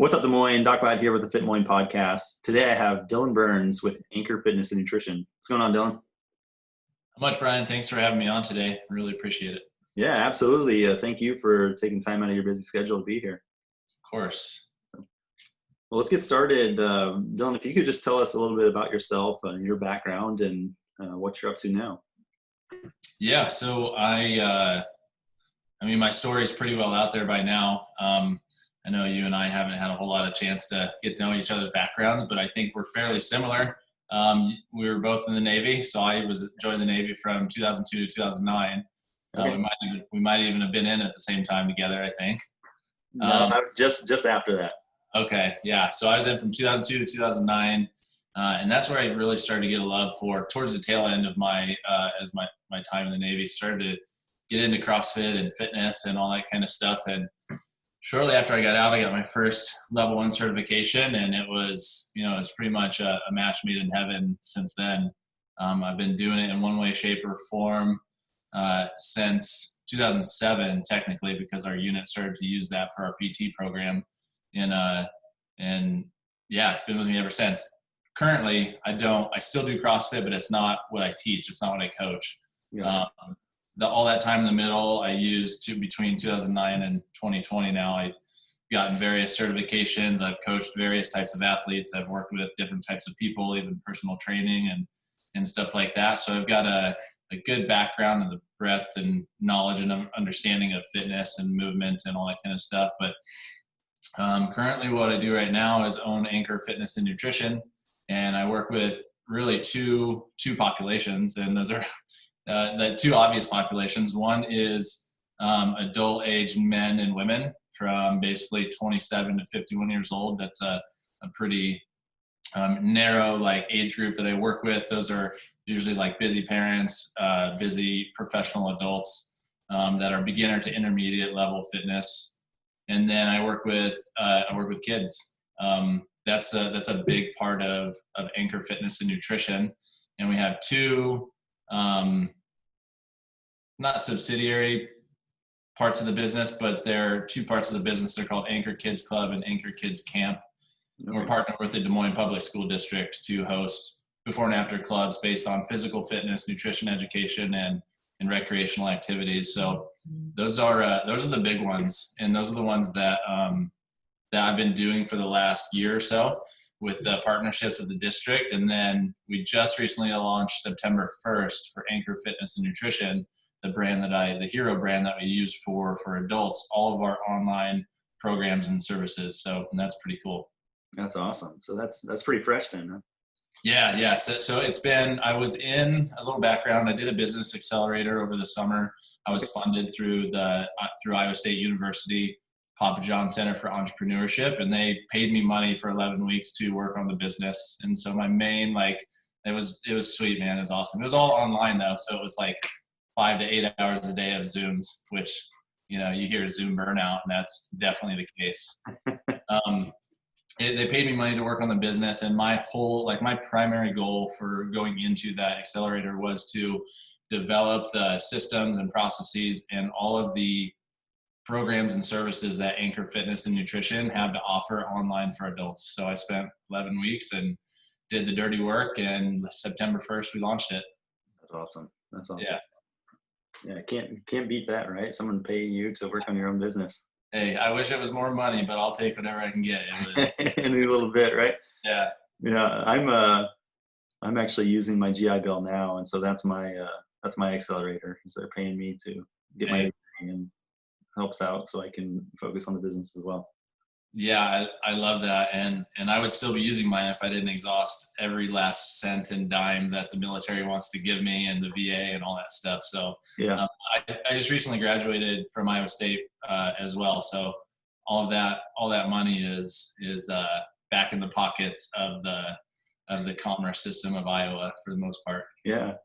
What's up, Des Moines? Doc Ladd here with the Fit Moines podcast. Today I have Dillon Burns with Anchor Fitness and Nutrition. What's going on, Dillon? How much, Brian? Thanks for having me on today. Really appreciate it. Yeah, absolutely. Thank you for taking time out of your busy schedule to be here. Of course. Well, let's get started. Dillon, if you could just tell us a little bit about yourself and your background and what you're up to now. Yeah, so I mean, my story is pretty well out there by now. I know you and I haven't had a whole lot of chance to get to know each other's backgrounds, but I think we're fairly similar. We were both in the Navy, so I joined the Navy from 2002 to 2009. Okay. We might even have been in at the same time together, I think. No, just after that. Okay, yeah. So I was in from 2002 to 2009, and that's where I really started to get a love for, towards the tail end of my time in the Navy, started to get into CrossFit and fitness and all that kind of stuff. And shortly after I got out, I got my first level 1 certification, and it was pretty much a match made in heaven since then. I've been doing it in one way, shape, or form since 2007, technically, because our unit started to use that for our PT program. And yeah, it's been with me ever since. Currently, I still do CrossFit, but it's not what I teach. It's not what I coach. Yeah. All that time in the middle, I used between 2009 and 2020 now, I've gotten various certifications. I've coached various types of athletes. I've worked with different types of people, even personal training and stuff like that. So I've got a good background in the breadth and knowledge and understanding of fitness and movement and all that kind of stuff. But currently what I do right now is own Anchor Fitness and Nutrition. And I work with really two populations, and those are the two obvious populations. One is adult age men and women from basically 27 to 51 years old. That's a pretty narrow age group that I work with. Those are usually busy parents, busy professional adults that are beginner to intermediate level fitness. And then I work with kids. That's a big part of Anchor Fitness and Nutrition. And we have two not subsidiary parts of the business, but they're two parts of the business. They're called Anchor Kids Club and Anchor Kids Camp. Okay. We're partnered with the Des Moines Public School District to host before and after clubs based on physical fitness, nutrition education, and recreational activities. So those are the big ones, and those are the ones that I've been doing for the last year or so with partnerships with the district. And then we just recently launched September 1st for Anchor Fitness and Nutrition, the hero brand that we use for adults, all of our online programs and services. So that's pretty cool. That's awesome. So that's pretty fresh then, huh? Yeah. So it's been, I was in a little background. I did a business accelerator over the summer. I was funded through Iowa State University, Papa John Center for Entrepreneurship, and they paid me money for 11 weeks to work on the business. And so my main, it was sweet, man. It was awesome. It was all online though. So it was 5 to 8 hours a day of Zooms, which, you hear Zoom burnout, and that's definitely the case. They paid me money to work on the business, and my primary goal for going into that accelerator was to develop the systems and processes and all of the programs and services that Anchor Fitness and Nutrition have to offer online for adults. So I spent 11 weeks and did the dirty work, and September 1st, we launched it. That's awesome. Yeah, can't beat that, right? Someone paying you to work on your own business. Hey, I wish it was more money, but I'll take whatever I can get. In a little bit, right? Yeah. Yeah, I'm actually using my GI Bill now, and so that's my accelerator. So they're paying me to get my degree, and helps out so I can focus on the business as well. Yeah, I love that, and I would still be using mine if I didn't exhaust every last cent and dime that the military wants to give me, and the VA and all that stuff. So yeah, I just recently graduated from Iowa State as well. So all that money is back in the pockets of the commerce system of Iowa for the most part. Yeah.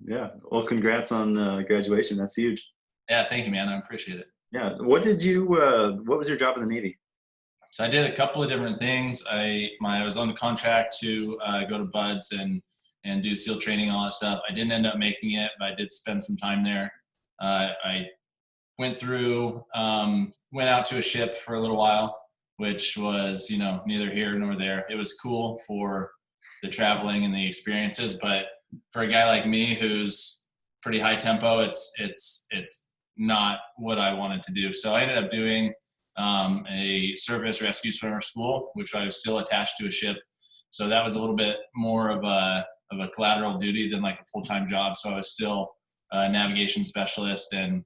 Well, congrats on graduation. That's huge. Yeah, thank you, man. I appreciate it. Yeah. What was your job in the Navy? So I did a couple of different things. I was on the contract to go to Buds and do SEAL training, all that stuff. I didn't end up making it, but I did spend some time there. I went out to a ship for a little while, which was, you know, neither here nor there. It was cool for the traveling and the experiences, but for a guy like me who's pretty high tempo, it's not what I wanted to do. So I ended up doing a surface rescue swimmer school, which I was still attached to a ship. So that was a little bit more of a collateral duty than like a full-time job. So I was still a navigation specialist and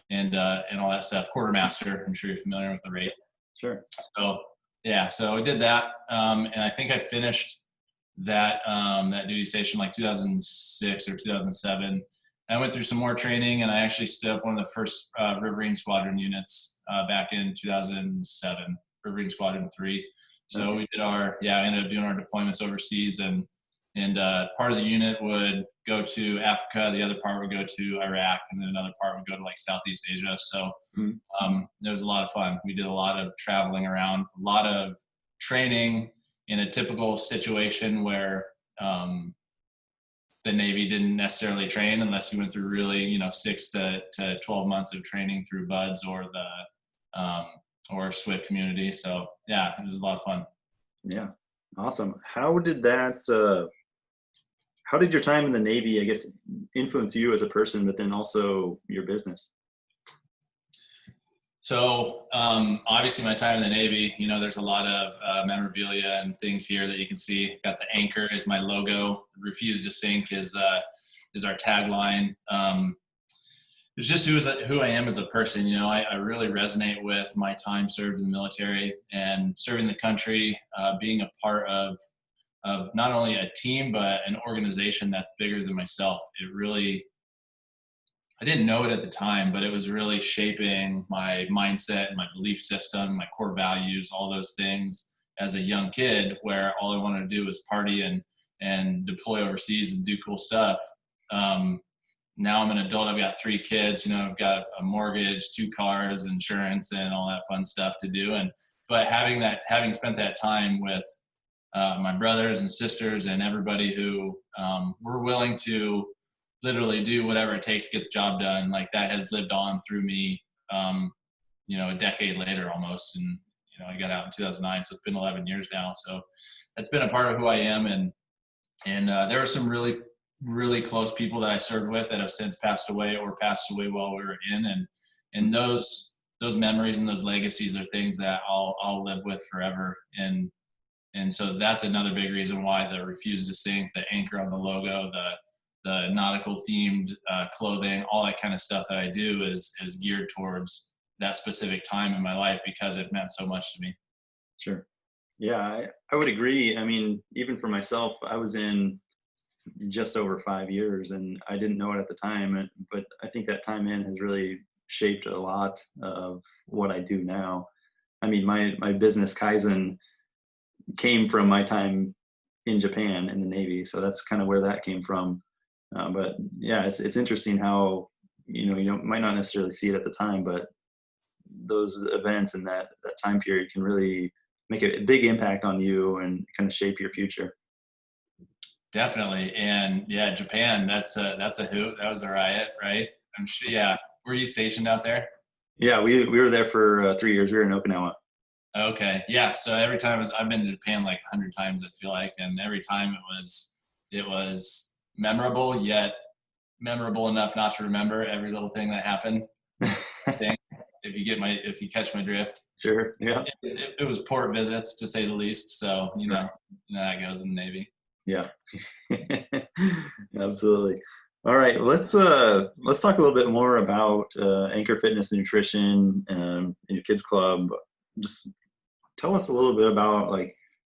all that stuff. Quartermaster, I'm sure you're familiar with the rate. Sure. So yeah, so I did that, and I think I finished that duty station like 2006 or 2007. I went through some more training, and I actually stood up one of the first Riverine Squadron units back in 2007, Riverine Squadron 3. So we did I ended up doing our deployments overseas, and part of the unit would go to Africa, the other part would go to Iraq, and then another part would go to like Southeast Asia. So it was a lot of fun. We did a lot of traveling around, a lot of training in a typical situation where the Navy didn't necessarily train unless you went through really, you know, 6 to 12 months of training through BUDS or the or SWIT community. So yeah, it was a lot of fun. Yeah, awesome. How did your time in the Navy, I guess, influence you as a person, but then also your business? So obviously my time in the Navy, you know, there's a lot of memorabilia and things here that you can see. Got the anchor is my logo. Refuse to sink is our tagline. It's just who I am as a person. You know, I really resonate with my time served in the military and serving the country, being a part of not only a team, but an organization that's bigger than myself. It really, I didn't know it at the time, but it was really shaping my mindset, my belief system, my core values, all those things as a young kid, where all I wanted to do was party and deploy overseas and do cool stuff. Now I'm an adult. I've got 3 kids, you know, I've got a mortgage, 2 cars, insurance, and all that fun stuff to do. But having spent that time with my brothers and sisters and everybody who were willing to literally do whatever it takes to get the job done, like that has lived on through me, you know, a decade later almost. And, you know, I got out in 2009, so it's been 11 years now. So that's been a part of who I am. And there are some really, really close people that I served with that have since passed away or passed away while we were in. And those memories and those legacies are things that I'll live with forever. And so that's another big reason why the Refuse to Sink, the anchor on the logo, the nautical themed clothing, all that kind of stuff that I do is geared towards that specific time in my life because it meant so much to me. Sure. Yeah, I would agree. I mean, even for myself, I was in just over 5 years and I didn't know it at the time, but I think that time in has really shaped a lot of what I do now. I mean, my business Kaizen came from my time in Japan in the Navy, so that's kind of where that came from. But yeah, it's interesting how, you know, you might not necessarily see it at the time, but those events and that time period can really make a big impact on you and kind of shape your future. Definitely. And yeah, Japan, that's a hoot. That was a riot, right? I'm sure. Yeah. Were you stationed out there? Yeah, we were there for 3 years. We were in Okinawa. Okay. Yeah. So every time I've been to Japan like 100 times, I feel like, and every time it was memorable, yet memorable enough not to remember every little thing that happened. If you catch my drift. Sure. Yeah. It was port visits to say the least. So, you know how that goes in the Navy. Yeah. Absolutely. All right. Let's talk a little bit more about Anchor Fitness and Nutrition and your kids club. Just tell us a little bit about like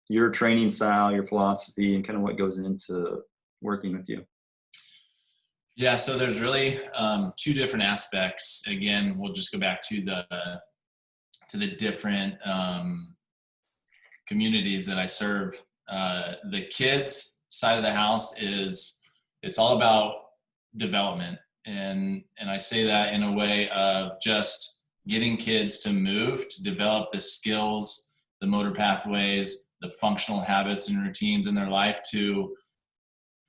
your training style, your philosophy, and kind of what goes into working with you. Yeah, so there's really 2 different aspects. Again, we'll just go back to the different communities that I serve. The kids side of the house it's all about development, and I say that in a way of just getting kids to move, to develop the skills, the motor pathways, the functional habits and routines in their life to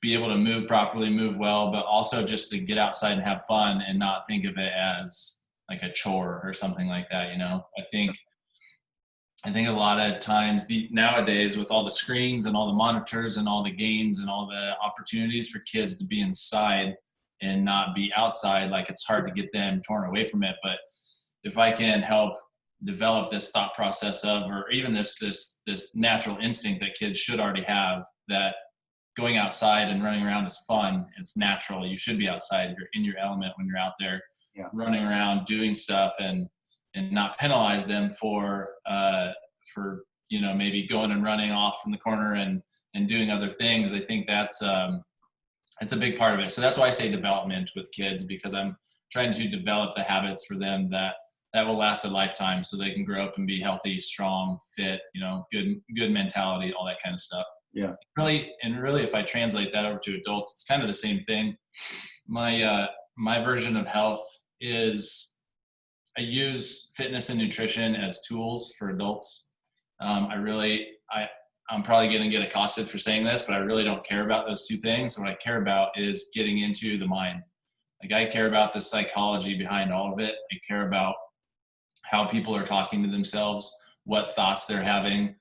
be able to move properly, move well, but also just to get outside and have fun and not think of it as like a chore or something like that. You know, I think I think a lot of times nowadays with all the screens and all the monitors and all the games and all the opportunities for kids to be inside and not be outside, like it's hard to get them torn away from it. But if I can help develop this thought process of, or even this natural instinct that kids should already have, that going outside and running around is fun. It's natural. You should be outside. You're in your element when you're out there running around, doing stuff, and not penalize them for maybe going and running off from the corner and doing other things. I think that's it's a big part of it. So that's why I say development with kids, because I'm trying to develop the habits for them that will last a lifetime, so they can grow up and be healthy, strong, fit, good mentality, all that kind of stuff. Yeah. Really, if I translate that over to adults, it's kind of the same thing. My version of health is I use fitness and nutrition as tools for adults. I'm probably going to get accosted for saying this, but I really don't care about those two things. What I care about is getting into the mind. Like, I care about the psychology behind all of it. I care about how people are talking to themselves, what thoughts they're having,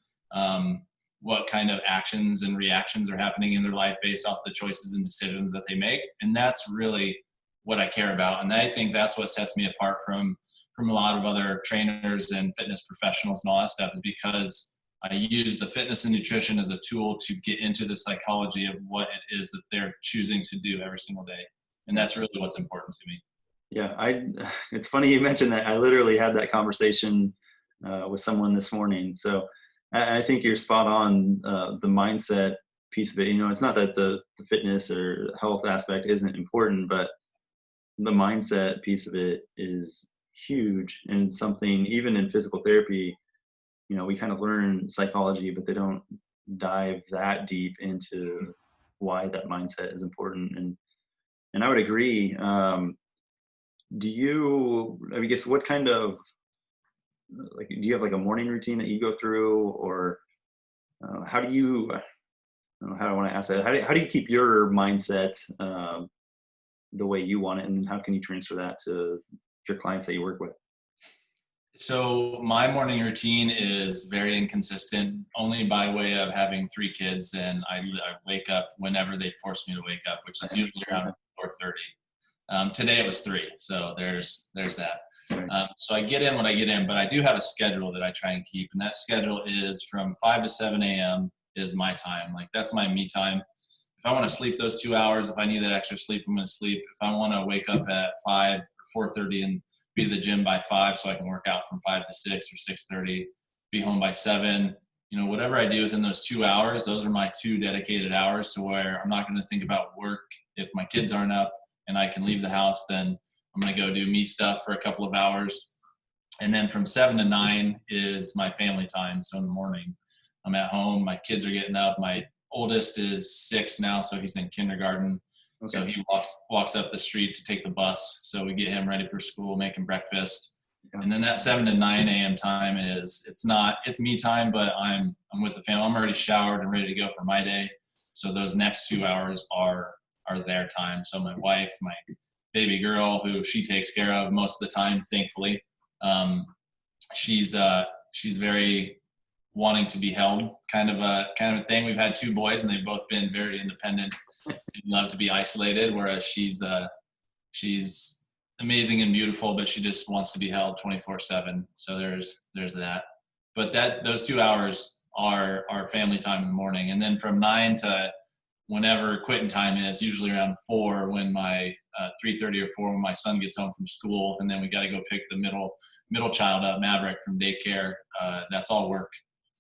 what kind of actions and reactions are happening in their life based off the choices and decisions that they make. And that's really what I care about. And I think that's what sets me apart from a lot of other trainers and fitness professionals and all that stuff, is because I use the fitness and nutrition as a tool to get into the psychology of what it is that they're choosing to do every single day. And that's really what's important to me. Yeah, it's funny you mentioned that. I literally had that conversation with someone this morning. So I think you're spot on, the mindset piece of it. It's not that the fitness or health aspect isn't important, but the mindset piece of it is huge, and something even in physical therapy, we kind of learn psychology, but they don't dive that deep into why that mindset is important. And I would agree. What kind of, do you have like a morning routine that you go through, or how do you, I don't know how I want to ask that. How do you keep your mindset the way you want it, and then how can you transfer that to your clients that you work with? So my morning routine is very inconsistent, only by way of having 3 kids, and I wake up whenever they force me to wake up, which is usually around 4:30. Today it was 3, so there's that. So I get in when I get in, but I do have a schedule that I try and keep, and that schedule is from 5 to 7 a.m. is my time. Like, that's my me time. If I want to sleep those 2 hours, if I need that extra sleep, I'm going to sleep. If I want to wake up at 5 or 4:30 and be to the gym by 5 so I can work out from 5 to 6 or 6:30, be home by 7, whatever I do within those 2 hours, those are my 2 dedicated hours, to where I'm not going to think about work. If my kids aren't up and I can leave the house, then I'm going to go do me stuff for a couple of hours. And then from 7 to 9 is my family time. So in the morning, I'm at home. My kids are getting up. My oldest is 6 now, so he's in kindergarten. Okay. So he walks up the street to take the bus. So we get him ready for school, make him breakfast. Yeah. And then that 7 to 9 a.m. time it's me time, but I'm with the family. I'm already showered and ready to go for my day. So those next 2 hours are their time. So my wife, my baby girl, who she takes care of most of the time, thankfully, she's very wanting to be held, kind of a thing. We've had 2 boys, and they've both been very independent and love to be isolated, whereas she's amazing and beautiful, but she just wants to be held 24/7. So there's that. But those 2 hours are family time in the morning. And then from 9 to whenever quitting time is, usually around 4, when my 3:30 or 4, when my son gets home from school, and then we got to go pick the middle child up, Maverick, from daycare. That's all work.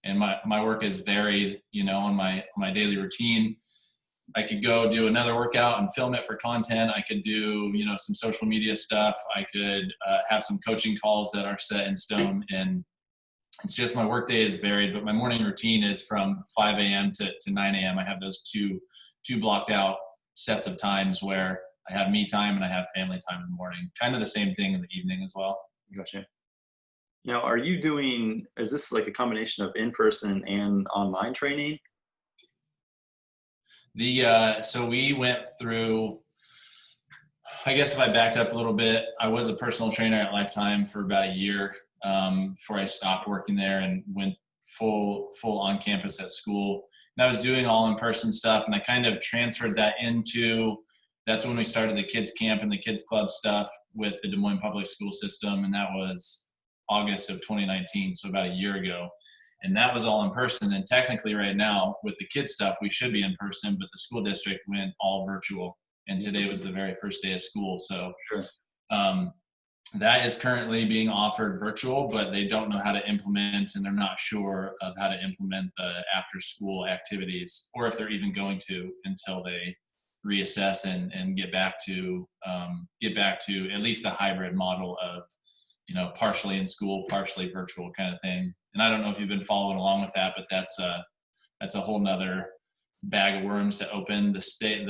And my work is varied, on my daily routine. I could go do another workout and film it for content. I could do, some social media stuff. I could have some coaching calls that are set in stone. And it's just, my work day is varied, but my morning routine is from 5 a.m. to 9 a.m. I have those two blocked out sets of times where I have me time and I have family time in the morning. Kind of the same thing in the evening as well. Gotcha. Now, is this like a combination of in-person and online training? So we went through, I guess if I backed up a little bit, I was a personal trainer at Lifetime for about a year. before I stopped working there and went full on campus at school. And I was doing all in-person stuff, and I kind of transferred that into, that's when we started the kids camp and the kids club stuff with the Des Moines public school system. And that was August of 2019. So about a year ago. And that was all in person. And technically right now with the kids stuff, we should be in person, but the school district went all virtual. And today was the very first day of school. So Sure. that is currently being offered virtual, but they don't know how to implement, and they're not sure of how to implement the after school activities, or if they're even going to, until they reassess and get back to at least the hybrid model of, partially in school, partially virtual kind of thing. And I don't know if you've been following along with that, but that's a whole nother bag of worms to open. The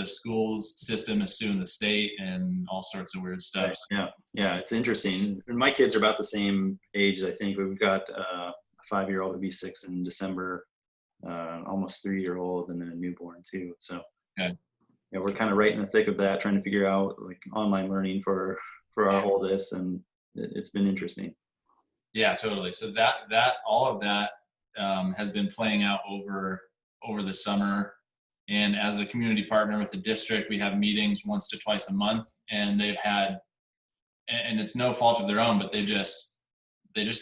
schools system is suing the state and all sorts of weird stuff. Right. Yeah, it's interesting. And my kids are about the same age, I think. We've got a 5-year-old to be 6 in December, almost 3-year-old, and then a newborn too. So okay. Yeah, we're kind of right in the thick of that, trying to figure out like online learning for our oldest, and it's been interesting. Yeah, totally. So that all of that has been playing out over the summer. And as a community partner with the district, we have meetings once to twice a month, and they've had, and it's no fault of their own, but they just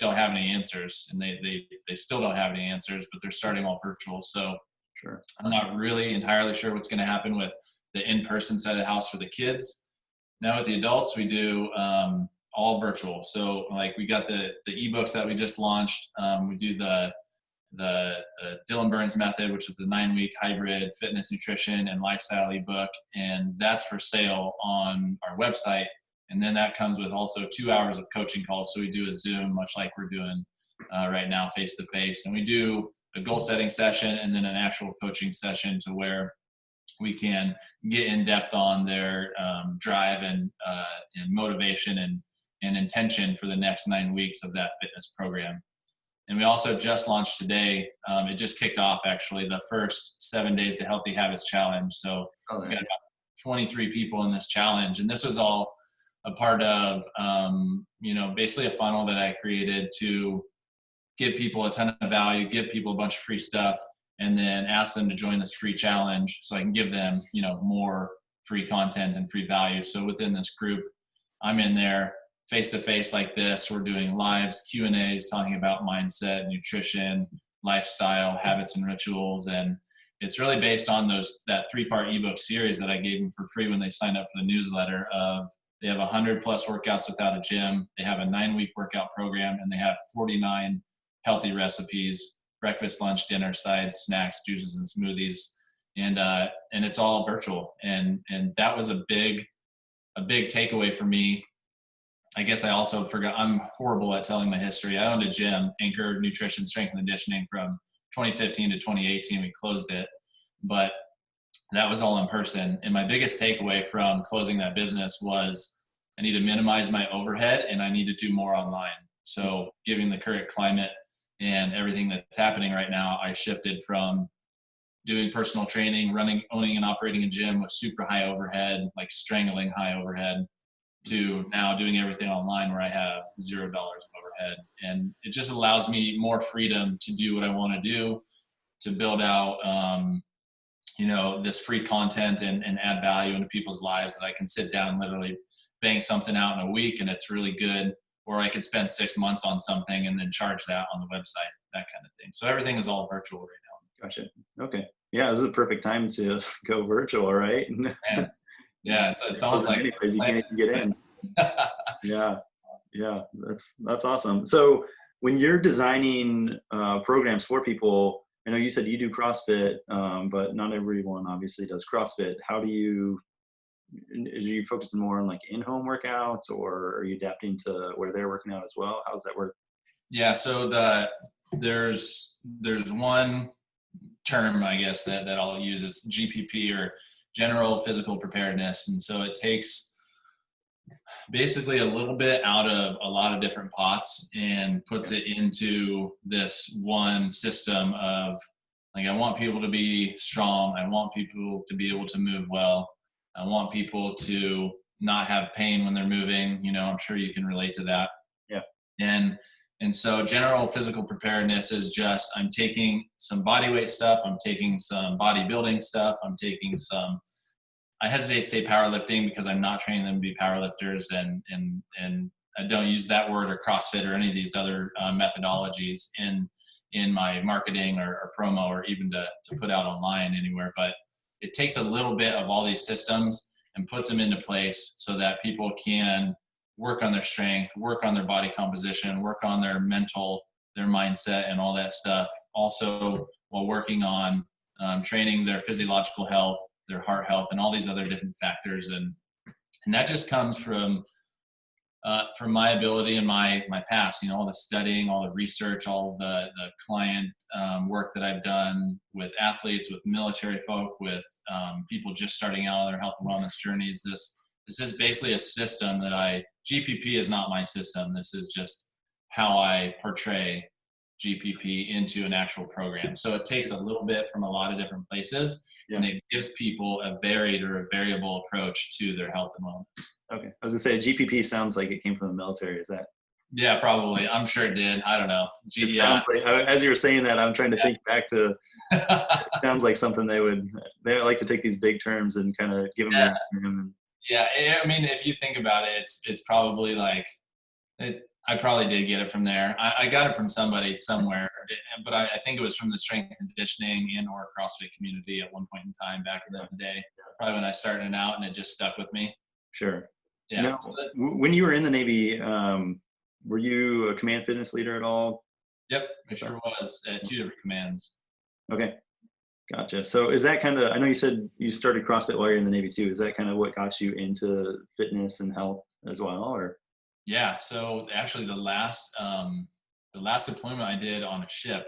don't have any answers, and they still don't have any answers, but they're starting all virtual. So Sure. I'm not really entirely sure what's going to happen with the in-person side of the house for the kids. Now with the adults, we do all virtual. So like we got the ebooks that we just launched. We do the Dillon Burns method, which is the 9-week hybrid fitness, nutrition, and lifestyle ebook. And that's for sale on our website. And then that comes with also 2 hours of coaching calls. So we do a Zoom, much like we're doing right now, face to face. And we do a goal setting session and then an actual coaching session to where we can get in depth on their drive and motivation and intention for the next 9 weeks of that fitness program. And we also just launched today. It just kicked off actually the first 7 days to Healthy Habits Challenge. So we got about 23 people in this challenge. And this was all a part of, basically a funnel that I created to give people a ton of value, give people a bunch of free stuff, and then ask them to join this free challenge so I can give them, more free content and free value. So within this group, I'm in there face-to-face like this. We're doing lives, Q&As, talking about mindset, nutrition, lifestyle, habits, and rituals. And it's really based on that 3-part ebook series that I gave them for free when they signed up for the newsletter. They have 100 plus workouts without a gym. They have a 9-week workout program, and they have 49 healthy recipes: breakfast, lunch, dinner, sides, snacks, juices, and smoothies. And it's all virtual. And that was a big takeaway for me. I guess I also forgot, I'm horrible at telling my history. I owned a gym, Anchor Nutrition, Strength and Conditioning, from 2015 to 2018. We closed it, but that was all in person. And my biggest takeaway from closing that business was I need to minimize my overhead and I need to do more online. So given the current climate and everything that's happening right now, I shifted from doing personal training, owning and operating a gym with super high overhead, like strangling high overhead, to now doing everything online where I have $0 of overhead. And it just allows me more freedom to do what I want to do, to build out, this free content and add value into people's lives, that I can sit down and literally bang something out in a week and it's really good. Or I could spend 6 months on something and then charge that on the website, that kind of thing. So everything is all virtual right now. Gotcha. Okay. Yeah, this is a perfect time to go virtual, right? Yeah, it's almost like anyways, you can't even get in. Yeah, that's awesome. So when you're designing programs for people, I know you said you do CrossFit, but not everyone obviously does CrossFit. Are you focusing more on like in-home workouts, or are you adapting to where they're working out as well? How does that work? Yeah, so there's one term, I guess, that I'll use is GPP, or general physical preparedness. And so it takes basically a little bit out of a lot of different pots and puts it into this one system of, like, I want people to be strong. I want people to be able to move well. I want people to not have pain when they're moving. I'm sure you can relate to that. Yeah. And And so general physical preparedness is just, I'm taking some body weight stuff, I'm taking some bodybuilding stuff, I'm taking some, I hesitate to say powerlifting because I'm not training them to be powerlifters, and I don't use that word, or CrossFit or any of these other methodologies in my marketing or promo, or even to put out online anywhere. But it takes a little bit of all these systems and puts them into place so that people can work on their strength, work on their body composition, work on their mental, their mindset, and all that stuff. Also, while working on training their physiological health, their heart health, and all these other different factors. And that just comes from my ability and my past, all the studying, all the research, all the client work that I've done with athletes, with military folk, with people just starting out on their health and wellness journeys. This is basically a system that GPP is not my system. This is just how I portray GPP into an actual program. So it takes a little bit from a lot of different places, and it gives people a varied or a variable approach to their health and wellness. Okay. I was gonna say GPP sounds like it came from the military. Is that? Yeah, probably. I'm sure it did. I don't know. Sounds like, as you were saying that, I'm trying to think back to, it sounds like something they like to take these big terms and kind of give them Yeah, I mean, if you think about it, it's probably like, I probably did get it from there. I got it from somebody somewhere, but I think it was from the strength and conditioning and or CrossFit community at one point in time back in the day. Probably when I started out, and it just stuck with me. Sure. Yeah. Now, when you were in the Navy, were you a command fitness leader at all? Yep, I sure was at 2 different commands. Okay. Gotcha. So is that kind of, I know you said you started CrossFit while you're in the Navy too. Is that kind of what got you into fitness and health as well, or? Yeah. So actually the last deployment I did on a ship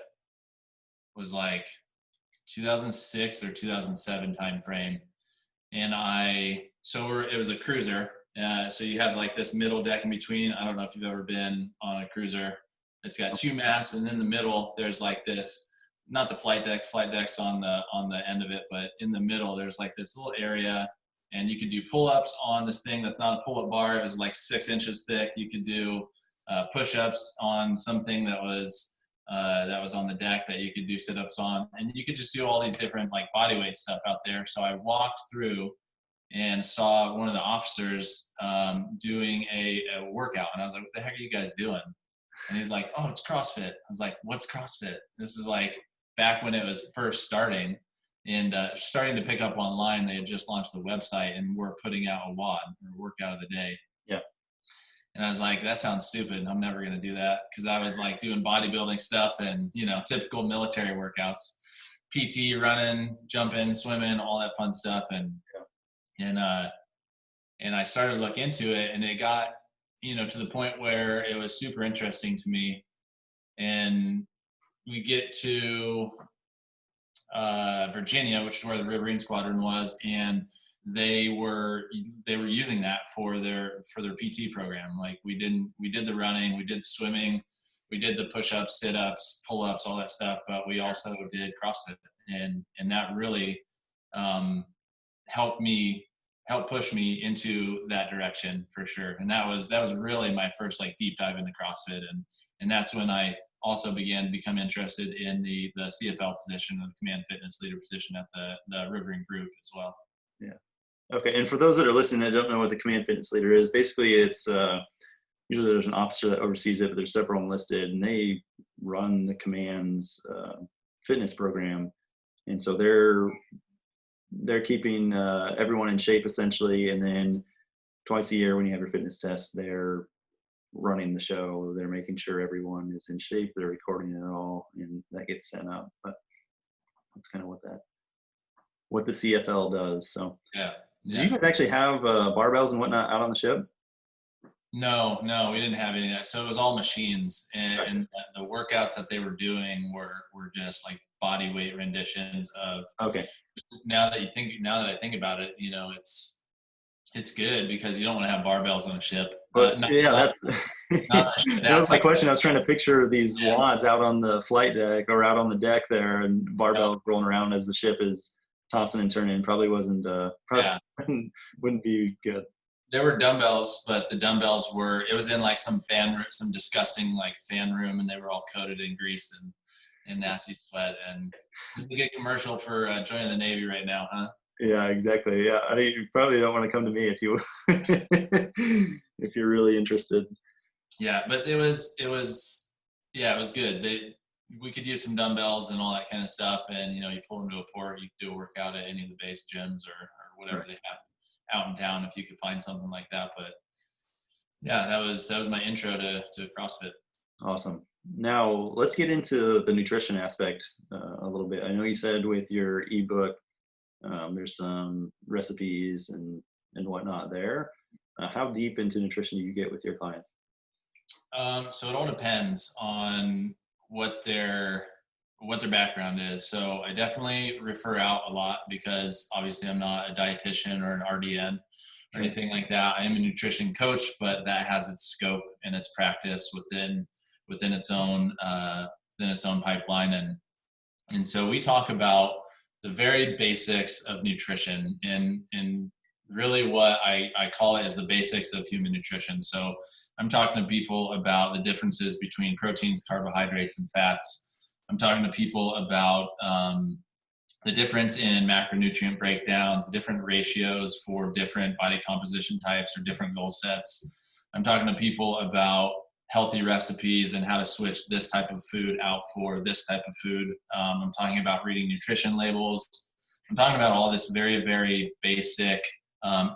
was like 2006 or 2007 timeframe. And it was a cruiser. So you have like this middle deck in between. I don't know if you've ever been on a cruiser. It's got 2 masts, and in the middle, there's like this, not the flight deck's on the end of it, but in the middle, there's like this little area, and you could do pull-ups on this thing that's not a pull-up bar. It was like 6 inches thick. You could do push-ups on something that was on the deck that you could do sit-ups on, and you could just do all these different like body weight stuff out there. So I walked through and saw one of the officers doing a workout, and I was like, "What the heck are you guys doing?" And he's like, "Oh, it's CrossFit." I was like, "What's CrossFit?" This is like back when it was first starting and starting to pick up online. They had just launched the website and were putting out a WOD, or workout of the day. Yeah. And I was like, that sounds stupid. I'm never going to do that, because I was like doing bodybuilding stuff and, typical military workouts, PT, running, jumping, swimming, all that fun stuff. And I started to look into it, and it got, to the point where it was super interesting to me. And we get to Virginia, which is where the Riverine Squadron was, and they were using that for their PT program. Like we did the running, we did the swimming, we did the push-ups, sit-ups, pull-ups, all that stuff, but we also did CrossFit, and that really helped push me into that direction for sure. And that was really my first like deep dive into CrossFit, and that's when I also began to become interested in the CFL position, or the command fitness leader position at the Riverine group as well. Yeah. Okay. And for those that are listening that don't know what the command fitness leader is, basically it's usually there's an officer that oversees it, but there's several enlisted, and they run the command's fitness program. And so they're keeping everyone in shape essentially. And then twice a year when you have your fitness test, they're running the show. They're making sure everyone is in shape. They're recording it all, and that gets sent up. But that's kind of what the CFL does. So yeah. Did you guys actually have barbells and whatnot out on the ship? No, we didn't have any of that. So it was all machines, and the workouts that they were doing were just like body weight renditions of. Okay. Now that I think about it, it's good, because you don't want to have barbells on a ship. But that was my question. I was trying to picture these WODs out on the flight deck or out on the deck there, and barbells rolling around as the ship is tossing and turning. Probably wouldn't be good. there were dumbbells, but the dumbbells it was in like some disgusting like fan room, and they were all coated in grease and nasty sweat. And this is a good commercial for joining the Navy right now, huh? Yeah, exactly. Yeah, I mean, you probably don't want to come to me if you if you're really interested. Yeah, but it was yeah, it was good. We could use some dumbbells and all that kind of stuff, and you pull them to a port. You could do a workout at any of the base gyms or whatever Right. they have out in town if you could find something like that. But yeah, that was my intro to CrossFit. Awesome. Now let's get into the nutrition aspect a little bit. I know you said with your ebook, there's some recipes and whatnot there. How deep into nutrition do you get with your clients? So it all depends on what their background is. So I definitely refer out a lot because obviously I'm not a dietitian or an RDN or Sure. anything like that. I am a nutrition coach, but that has its scope and its practice within its own pipeline. And so we talk about the very basics of nutrition and really what I call it is the basics of human nutrition. So I'm talking to people about the differences between proteins, carbohydrates, and fats. I'm talking to people about the difference in macronutrient breakdowns, different ratios for different body composition types or different goal sets. I'm talking to people about healthy recipes and how to switch this type of food out for this type of food. I'm talking about reading nutrition labels. I'm talking about all this very, very basic,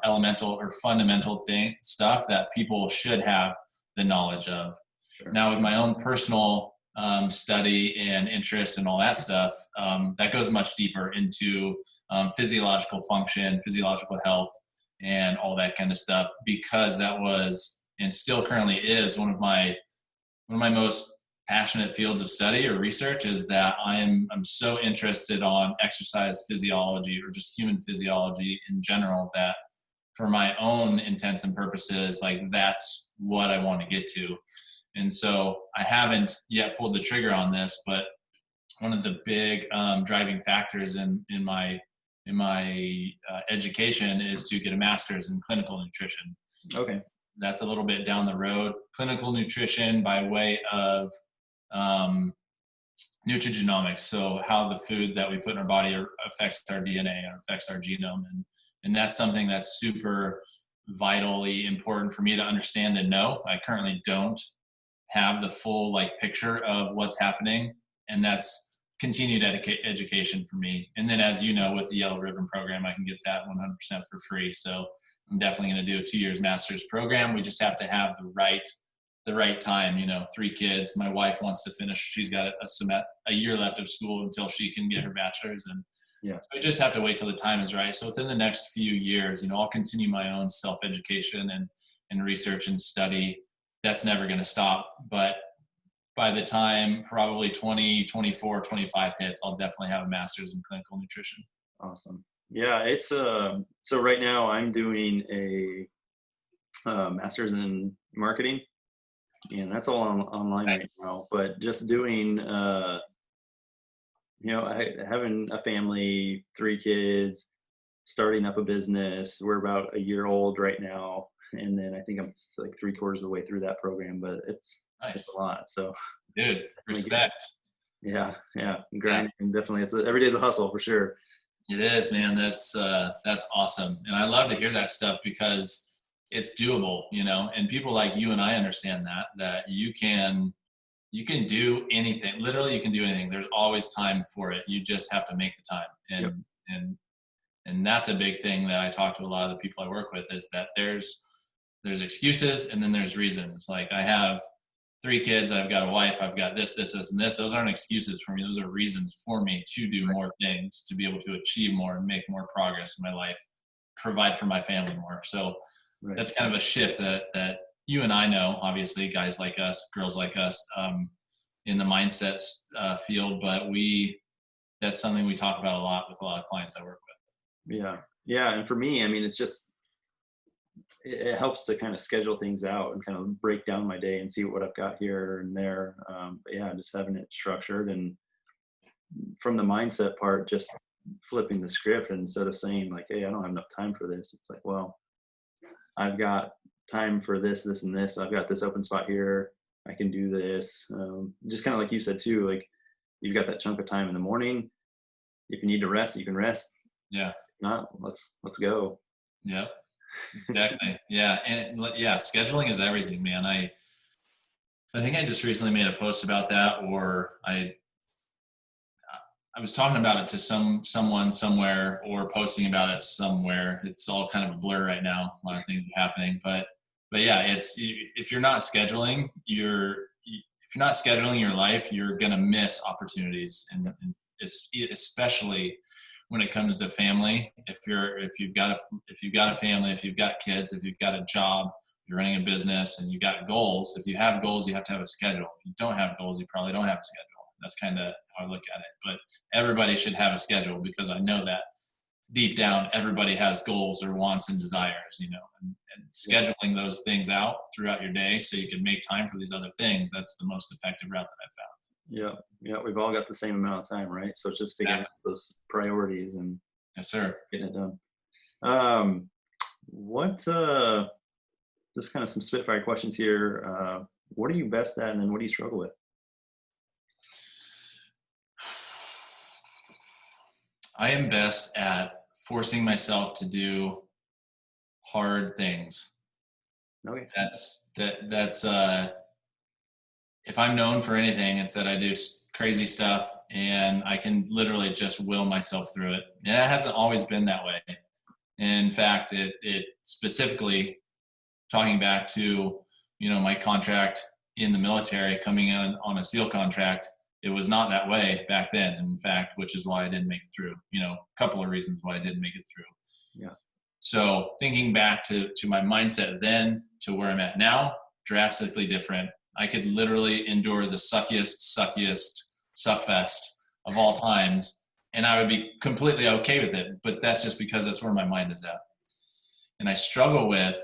elemental or fundamental stuff that people should have the knowledge of. Sure. Now, with my own personal study and interest and all that stuff, that goes much deeper into physiological function, physiological health, and all that kind of stuff, because that was and still currently is one of my most passionate fields of study or research. Is that I'm so interested on exercise physiology or just human physiology in general that for my own intents and purposes, like that's what I want to get to. And so I haven't yet pulled the trigger on this, but one of the big driving factors in my education is to get a master's in clinical nutrition. Okay. That's a little bit down the road. Clinical nutrition by way of nutrigenomics, so how the food that we put in our body affects our DNA or affects our genome, and that's something that's super vitally important for me to understand and know. I currently don't have the full picture of what's happening, and that's continued education for me. And then, as you know, with the Yellow Ribbon program, I can get that 100% for free. So I'm definitely going to do a 2 years master's program. We just have to have the right time. 3 kids. My wife wants to finish. She's got a year left of school until she can get her bachelor's, and Yeah. so we just have to wait till the time is right. So within the next few years, I'll continue my own self-education and research and study. That's never going to stop. But by the time probably 2024, 25 hits, I'll definitely have a master's in clinical nutrition. Awesome. Yeah, it's so right now I'm doing a master's in marketing, and that's all online right now. But just doing, having a family, 3 kids, starting up a business. We're about a year old right now, and then I think I'm like 3/4 of the way through that program. But it's Nice. a lot. So Dude, respect. yeah, grinding. Definitely, every day's a hustle for sure. It is, man. That's awesome. And I love to hear that stuff because it's doable, and people like you and I understand that you can do anything. Literally, you can do anything. There's always time for it. You just have to make the time. Yep. And that's a big thing that I talk to a lot of the people I work with, is that there's excuses and then there's reasons. Like, I have 3 kids, I've got a wife, I've got this, and this. Those aren't excuses for me. Those are reasons for me to do more things, to be able to achieve more and make more progress in my life, provide for my family more. So Right. that's kind of a shift that you and I know, obviously, guys like us, girls like us, in the mindset field, but that's something we talk about a lot with a lot of clients I work with. Yeah. And for me, I mean, it's just, it helps to kind of schedule things out and kind of break down my day and see what I've got here and there. But yeah, just having it structured, and from the mindset part, just flipping the script, and instead of saying like, hey, I don't have enough time for this, it's like, well, I've got time for this, this, and this. I've got this open spot here. I can do this. Just kind of like you said too, like you've got that chunk of time in the morning. If you need to rest, you can rest. Yeah. If not, let's go. Yep. Exactly. Yeah. And yeah, scheduling is everything, man. I think I just recently made a post about that, or I was talking about it to someone somewhere, or posting about it somewhere. It's all kind of a blur right now. A lot of things are happening, but yeah, if you're not scheduling your life, you're gonna miss opportunities, and especially when it comes to family. If you've got a family, if you've got kids, if you've got a job, you're running a business, and you've got goals. If you have goals, you have to have a schedule. If you don't have goals, you probably don't have a schedule. That's kind of how I look at it. But everybody should have a schedule, because I know that deep down, everybody has goals or wants and desires, and scheduling those things out throughout your day so you can make time for these other things. That's the most effective route that I've found. Yeah. We've all got the same amount of time, right? So it's just figuring out those priorities and Yes, sir. getting it done. What, just kind of some spitfire questions here. What are you best at, and then what do you struggle with? I am best at forcing myself to do hard things. Okay. That's if I'm known for anything, it's that I do crazy stuff, and I can literally just will myself through it. And it hasn't always been that way. In fact, it specifically, talking back to, my contract in the military, coming in on a SEAL contract, it was not that way back then. In fact, which is why I didn't make it through. A couple of reasons why I didn't make it through. Yeah. So thinking back to my mindset then to where I'm at now, drastically different. I could literally endure the suckiest suckfest of all times, and I would be completely okay with it. But that's just because that's where my mind is at. And I struggle with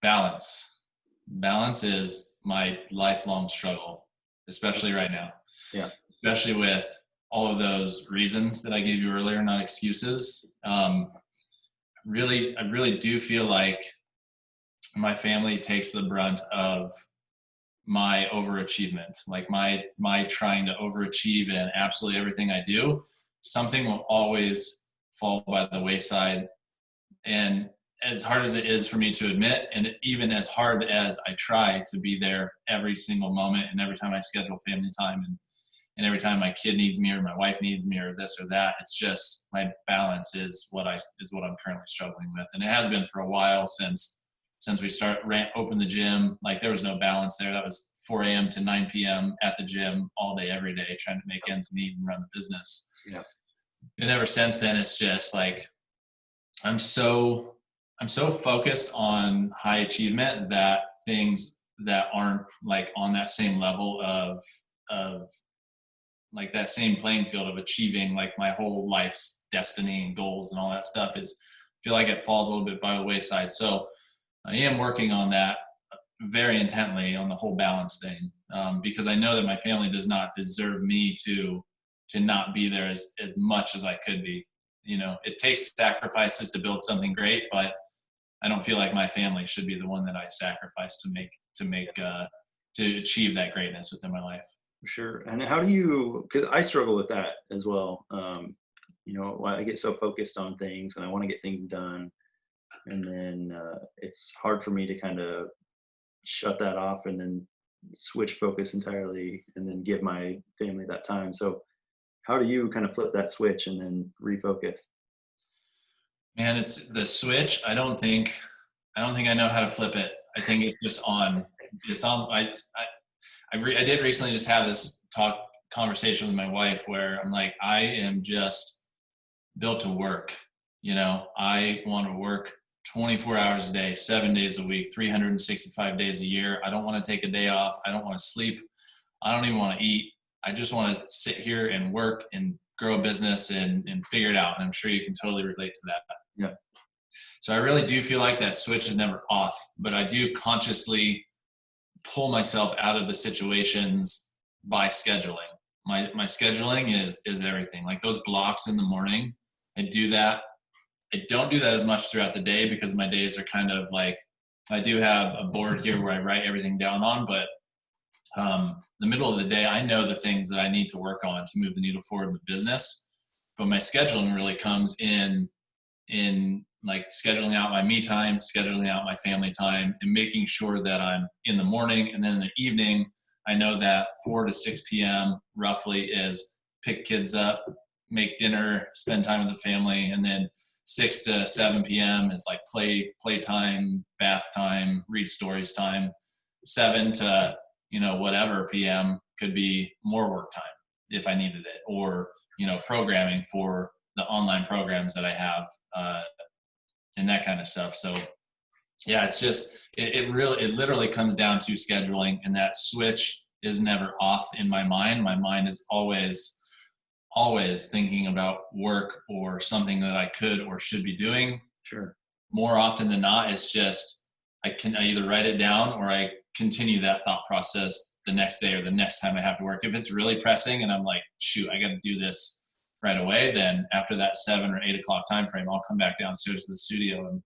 balance. Balance is my lifelong struggle, especially right now. Yeah. Especially with all of those reasons that I gave you earlier, not excuses. I really do feel like my family takes the brunt of my overachievement, like my trying to overachieve in absolutely everything I do. Something will always fall by the wayside. And as hard as it is for me to admit, and even as hard as I try to be there every single moment, and every time I schedule family time, and every time my kid needs me or my wife needs me or this or that, it's just my balance is what I'm currently struggling with. And it has been for a while since we opened the gym. Like, there was no balance there. That was 4 a.m. to 9 p.m. at the gym all day, every day, trying to make ends meet and run the business. Yeah. And ever since then, it's just like, I'm so focused on high achievement that things that aren't like on that same level of like that same playing field of achieving like my whole life's destiny and goals and all that stuff I feel like it falls a little bit by the wayside. So I am working on that very intently, on the whole balance thing, because I know that my family does not deserve me to not be there as much as I could be. It takes sacrifices to build something great, but I don't feel like my family should be the one that I sacrifice to achieve that greatness within my life. Sure. And how do you, because I struggle with that as well. I get so focused on things and I want to get things done. And then it's hard for me to kind of shut that off and then switch focus entirely and then give my family that time. So how do you kind of flip that switch and then refocus? Man, it's the switch. I don't think I know how to flip it. I think it's just on. It's on. I did recently just have this conversation with my wife where I'm like, I am just built to work. I want to work 24 hours a day, 7 days a week, 365 days a year. I don't want to take a day off. I don't want to sleep. I don't even want to eat. I just want to sit here and work and grow a business and figure it out. And I'm sure you can totally relate to that. Yeah. So I really do feel like that switch is never off, but I do consciously pull myself out of the situations by scheduling. My scheduling is everything. Like those blocks in the morning, I do that I don't do that as much throughout the day because my days are kind of like, I do have a board here where I write everything down on, but the middle of the day, I know the things that I need to work on to move the needle forward in the business. But my scheduling really comes in like scheduling out my me time, scheduling out my family time, and making sure that I'm in the morning, and then in the evening, I know that 4 to 6 p.m. roughly is pick kids up, make dinner, spend time with the family, and then 6 to 7 p.m. is like play time, bath time, read stories time. 7 to whatever p.m. could be more work time if I needed it, or programming for the online programs that I have, and that kind of stuff. So yeah, it's just it literally comes down to scheduling, and that switch is never off in my mind. My mind is always thinking about work or something that I could or should be doing. Sure. More often than not, it's just I either write it down or I continue that thought process the next day or the next time I have to work. If it's really pressing and I'm like, shoot, I got to do this right away, then after that 7 or 8 o'clock time frame, I'll come back downstairs to the studio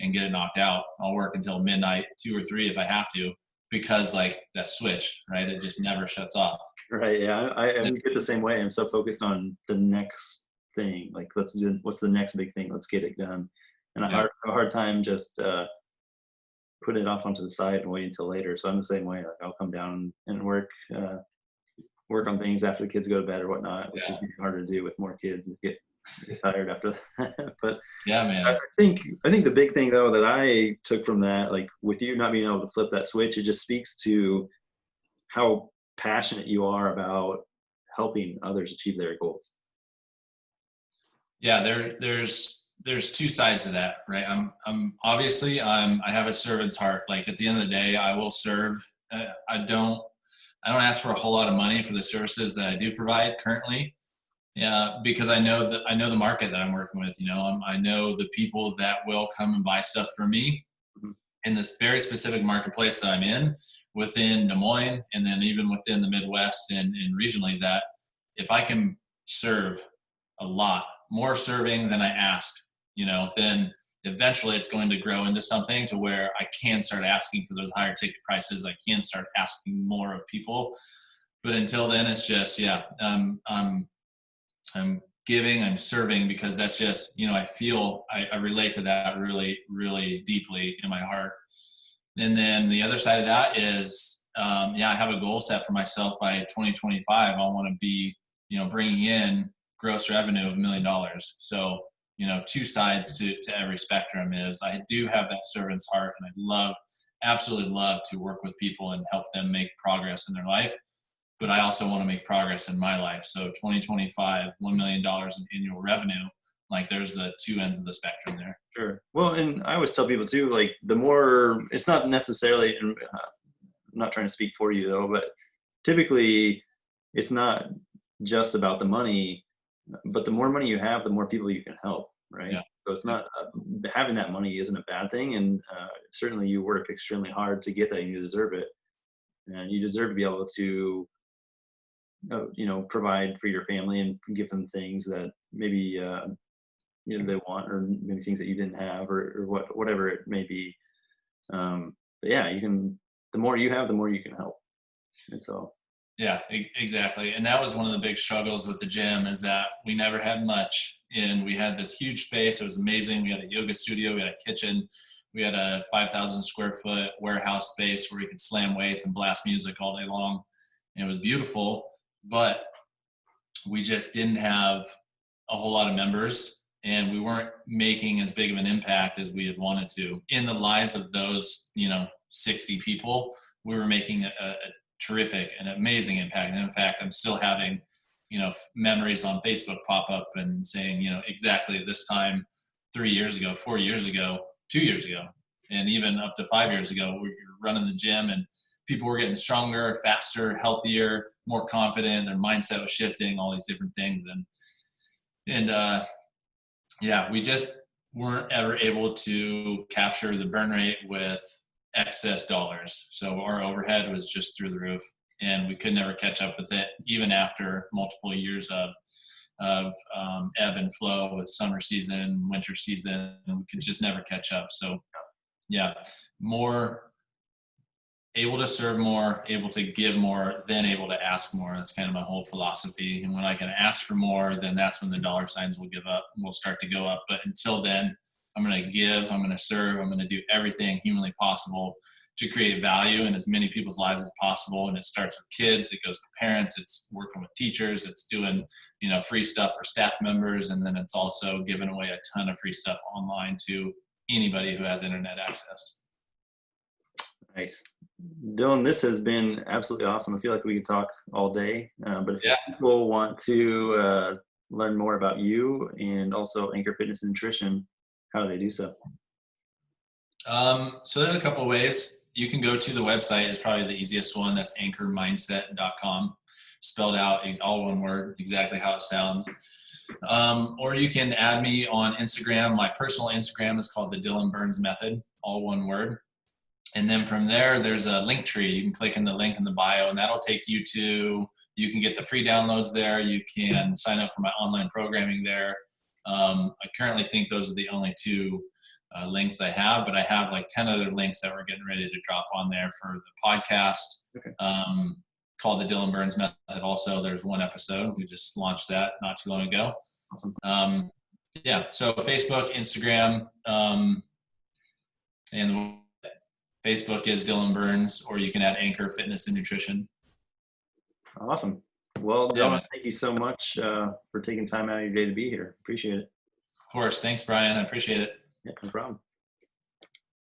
and get it knocked out. I'll work until midnight, 2 or 3 if I have to, because like that switch, right? It just never shuts off. Right. Yeah. I get the same way. I'm so focused on the next thing. Like, what's the next big thing? Let's get it done. And I have a hard time just putting it off onto the side and wait until later. So I'm the same way. Like, I'll come down and work on things after the kids go to bed or whatnot, which is harder to do with more kids and get tired after that. But yeah, man. I think the big thing though that I took from that, like with you not being able to flip that switch, it just speaks to how passionate you are about helping others achieve their goals. Yeah, there's 2 sides to that, right? I'm obviously I have a servant's heart. Like at the end of the day, I will serve. I don't ask for a whole lot of money for the services that I do provide currently. Yeah, because I know the market that I'm working with. I know the people that will come and buy stuff from me in this very specific marketplace that I'm in within Des Moines, and then even within the Midwest and regionally, that if I can serve a lot more serving than I ask, then eventually it's going to grow into something to where I can start asking for those higher ticket prices. I can start asking more of people. But until then, it's just, I'm giving, I'm serving, because that's just, I feel I relate to that really, really deeply in my heart. And then the other side of that is, I have a goal set for myself by 2025. I want to be, bringing in gross revenue of $1 million. So, 2 sides to every spectrum is I do have that servant's heart, and I absolutely love to work with people and help them make progress in their life. But I also want to make progress in my life. So 2025, $1 million in annual revenue, like there's the 2 ends of the spectrum there. Sure. Well, and I always tell people too, like the more, it's not necessarily, I'm not trying to speak for you though, but typically it's not just about the money, but the more money you have, the more people you can help. Right. Yeah. So it's not having that money isn't a bad thing. And certainly you work extremely hard to get that, and you deserve it. And you deserve to be able to, provide for your family and give them things that maybe, they want, or maybe things that you didn't have, or whatever it may be. But yeah, the more you have, the more you can help. And so. Yeah, exactly. And that was one of the big struggles with the gym, is that we never had much, and we had this huge space. It was amazing. We had a yoga studio, we had a kitchen, we had a 5,000 square foot warehouse space where we could slam weights and blast music all day long. And it was beautiful, but we just didn't have a whole lot of members, and we weren't making as big of an impact as we had wanted to in the lives of those, 60 people. We were making a terrific and amazing impact. And in fact, I'm still having, memories on Facebook pop up and saying, exactly at this time, 3 years ago, 4 years ago, 2 years ago, and even up to 5 years ago, we were running the gym and people were getting stronger, faster, healthier, more confident. Their mindset was shifting, all these different things. And we just weren't ever able to capture the burn rate with excess dollars. So our overhead was just through the roof, and we could never catch up with it, even after multiple years of, of ebb and flow with summer season, winter season, and we could just never catch up. So yeah, more able to serve more, able to give more, then able to ask more. That's kind of my whole philosophy. And when I can ask for more, then that's when the dollar signs will start to go up. But until then, I'm going to give, I'm going to serve, I'm going to do everything humanly possible to create value in as many people's lives as possible. And it starts with kids, it goes to parents, it's working with teachers, it's doing, free stuff for staff members. And then it's also giving away a ton of free stuff online to anybody who has internet access. Nice. Dillon, this has been absolutely awesome. I feel like we could talk all day, but if people want to learn more about you and also Anchor Fitness and Nutrition, how do they do so? So there's a couple of ways. You can go to the website, is probably the easiest one. That's anchormindset.com, spelled out, all one word, exactly how it sounds. Or you can add me on Instagram. My personal Instagram is called the Dillon Burns Method, all one word. And then from there, there's a link tree. You can click in the link in the bio, and that'll take you you can get the free downloads there. You can sign up for my online programming there. I currently think those are the only two links I have, but I have like 10 other links that we're getting ready to drop on there for the podcast called the Dillon Burns Method. Also, there's one episode. We just launched that not too long ago. Awesome. So Facebook, Instagram, and Facebook is Dillon Burns, or you can add Anchor Fitness and Nutrition. Awesome. Well, Dillon, thank you so much for taking time out of your day to be here. Appreciate it. Of course. Thanks, Brian. I appreciate it. Yeah, no problem.